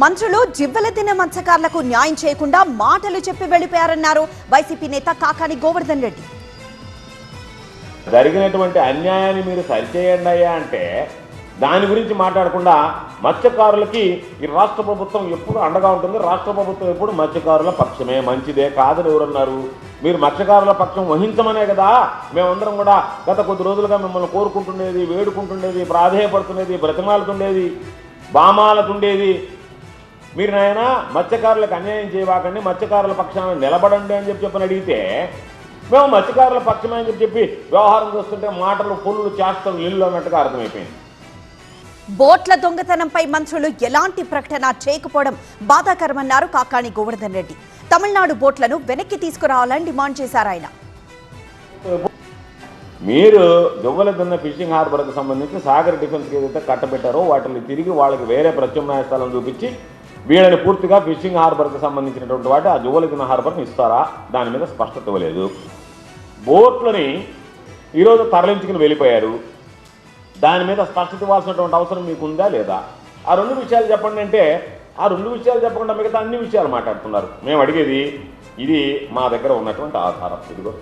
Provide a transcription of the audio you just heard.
మంత్రులు జివ్వెలదిన మత్స్యకారులకు న్యాయం చేయకుండా మాటలు చెప్పి వెళ్లిపోయారన్నారు వైసీపీ నేత కాకాని గోవర్ధన్ రెడ్డి. జరిగినటువంటి అన్యాయాన్ని మీరు సరిచేయండి అయ్యా అంటే దాని గురించి మాట్లాడకుండా మత్స్యకారులకి ఈ రాష్ట్ర ప్రభుత్వం ఎప్పుడు అండగా ఉంటుంది, రాష్ట్ర ప్రభుత్వం ఎప్పుడు మత్స్యకారుల పక్షమే, మంచిదే కాదని ఎవరన్నారు? మీరు మత్స్యకారుల పక్షం వహించమనే కదా మేమందరం కూడా గత కొద్ది రోజులుగా మిమ్మల్ని కోరుకుంటుండేది, వేడుకుంటుండేది, ప్రాధేయపడుతుండేది, బ్రతిమాలుతుండేది, బామాలతుండేది. మీరు నాయన మత్స్యకారులకు అన్యాయం చేయవాకండి, మత్స్యకారుల పక్షాన నిలబడండి అని చెప్పని అడిగితే మేము మత్స్యకారుల పక్షమే అని చెప్పి వ్యవహారం చూస్తుంటే మాటలు పొల్లు చేష్టలు నీళ్ళు అన్నట్టుగా అర్థమైపోయింది. బోట్ల దొంగతనంపై మంత్రులు ఎలాంటి ప్రకటన చేయకపోవడం బాధాకరమన్నారు కాకాని గోవర్ధన్ రెడ్డి. తమిళనాడు బోట్లను వెనక్కి తీసుకురావాలని డిమాండ్ చేశారు ఆయన. మీరు జవ్వలదిన్న ఫిషింగ్ హార్బర్కి సంబంధించి సాగర్ డిఫెన్స్కి ఏదైతే కట్టబెట్టారో వాటిని తిరిగి వాళ్ళకి వేరే ప్రత్యామ్నాయ స్థలం చూపించి వీళ్ళని పూర్తిగా ఫిషింగ్ హార్బర్కి సంబంధించినటువంటి వాటి ఆ జవ్వలదిన్న హార్బర్ని ఇస్తారా, దాని మీద స్పష్టత ఇవ్వలేదు. బోట్లని ఈరోజు తరలించుకుని వెళ్ళిపోయారు, దాని మీద స్పష్టత ఇవ్వాల్సినటువంటి అవసరం మీకు ఉందా లేదా? ఆ రెండు విషయాలు చెప్పండి అంటే ఆ రెండు విషయాలు చెప్పకుండా మిగతా అన్ని విషయాలు మాట్లాడుతున్నారు. మేము అడిగేది ఇది మా దగ్గర ఉన్నటువంటి ఆధారం. ఇదిగో